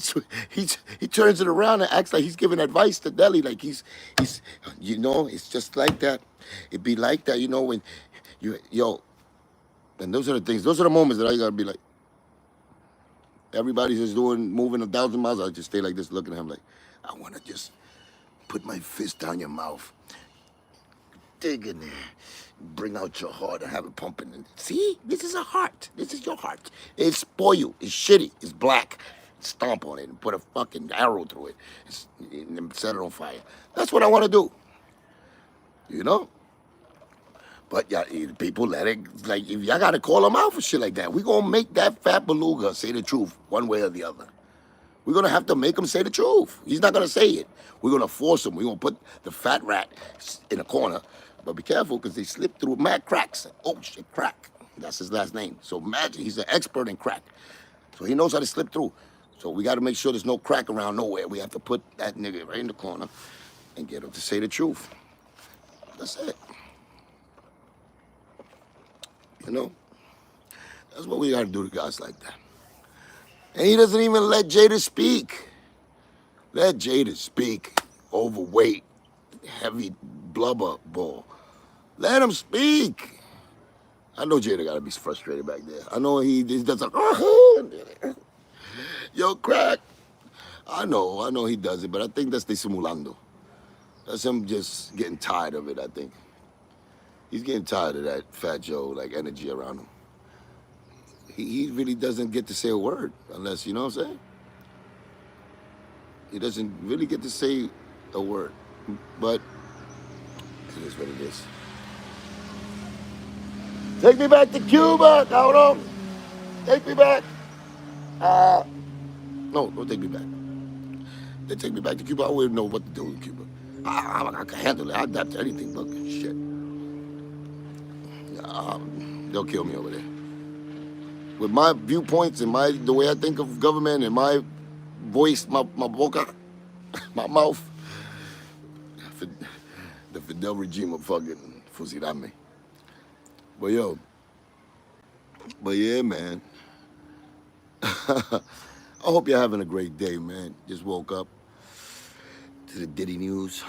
turns it around and acts like he's giving advice to Nelly, like he's it's just like that. It be like that, when and those are the things, those are the moments that I gotta be like, everybody's just moving 1,000 miles. I just stay like this, looking at him like, I wanna just put my fist down your mouth, dig in there, bring out your heart and have it pumping. And see, this is a heart. This is your heart. It's spoiled. It's shitty. It's black. Stomp on it and put a fucking arrow through it and set it on fire. That's what I want to do. But yeah, people let it, like, if y'all got to call them out for shit like that, we going to make that fat beluga say the truth one way or the other. We're going to have to make him say the truth. He's not going to say it. We're going to force him. We're going to put the fat rat in a corner. But be careful, because they slip through mad cracks. Oh, shit, crack. That's his last name. So imagine, he's an expert in crack. So he knows how to slip through. So we got to make sure there's no crack around nowhere. We have to put that nigga right in the corner and get him to say the truth. That's it. That's what we got to do to guys like that. And he doesn't even let Jada speak. Let Jada speak. Overweight, heavy blubber ball. Let him speak. I know Jada got to be frustrated back there. I know he does like, yo, crack. I know he does it, but I think that's disimulando. That's him just getting tired of it, I think. He's getting tired of that Fat Joe, like, energy around him. He really doesn't get to say a word unless, you know what I'm saying? He doesn't really get to say a word, but it is what it is. Take me back to Cuba, cabrón. Take me back. No, don't take me back. They take me back to Cuba, I wouldn't know what to do in Cuba. I can handle it. I adapt to anything, but shit. They'll kill me over there. With my viewpoints and the way I think of government and my voice, my boca, my mouth, the Fidel regime will fucking fusilame. But yeah, man. I hope you're having a great day, man. Just woke up to the Diddy news,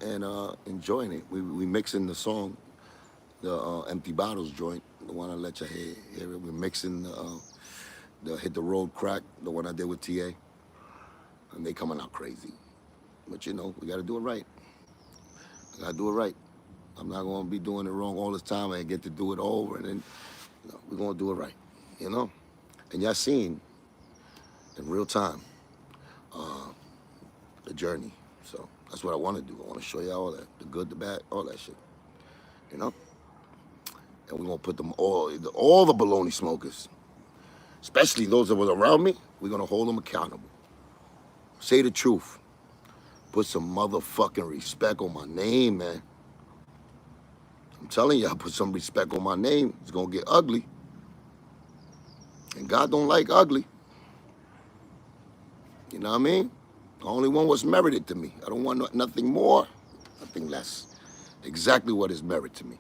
and enjoying it. We mixing the song, the Empty Bottles joint, the one I let you hear it. We're mixing the Hit the Road Crack, the one I did with TA, and they coming out crazy. But we got to do it right. I got to do it right. I'm not going to be doing it wrong all the time and get to do it over, and then we're going to do it right, And y'all seen in real time the journey. So that's what I want to do. I want to show you all that, the good, the bad, all that shit. You know? And we're gonna put them all the baloney smokers, especially those that was around me, we're gonna hold them accountable. Say the truth. Put some motherfucking respect on my name, man. I'm telling y'all, put some respect on my name. It's gonna get ugly. And God don't like ugly. You know what I mean? The only one was merited to me. I don't want nothing more, nothing less. Exactly what is merit to me.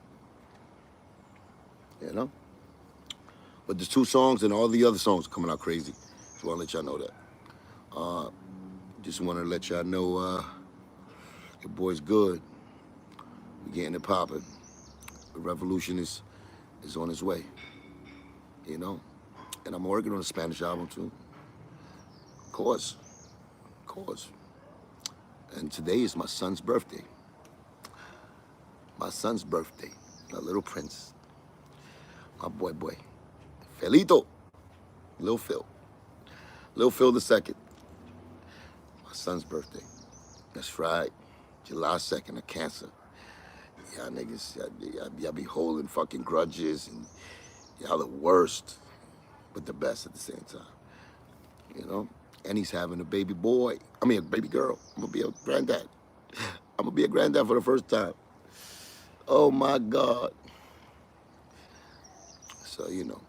You know? But the 2 songs and all the other songs are coming out crazy. Just want to let y'all know that. Just want to let y'all know your boy's good. We're getting it popping. The revolution is on its way. You know? And I'm working on a Spanish album too. Of course. Of course. And today is my son's birthday. My son's birthday. My little prince. My boy. Felito. Lil Phil. Lil Phil the second. My son's birthday. That's right. July 2nd, a Cancer. Y'all niggas, y'all be holding fucking grudges and y'all the worst, but the best at the same time. You know? And he's having a baby boy. I mean, a baby girl. I'm gonna be a granddad. I'm gonna be a granddad for the first time. Oh my God. So, you know,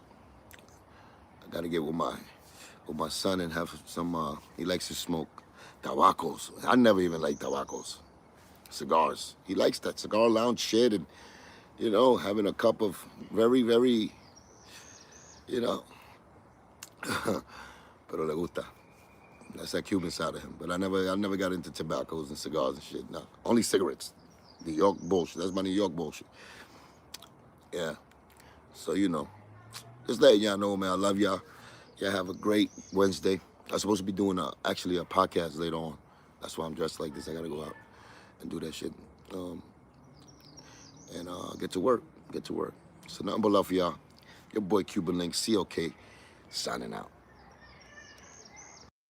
I gotta get with my son and have some, he likes to smoke tabacos. I never even liked tabacos. Cigars. He likes that cigar lounge shit and, you know, having a cup of very, very, you know, pero le gusta. That's that Cuban side of him. But I never got into tobaccos and cigars and shit. No, only cigarettes. New York bullshit. That's my New York bullshit. Yeah. So, you know, just letting y'all know, man, I love y'all. Y'all have a great Wednesday. I'm supposed to be doing actually a podcast later on. That's why I'm dressed like this. I gotta go out and do that shit. And get to work. So nothing but love for y'all. Your boy Cuban Link, COK, signing out.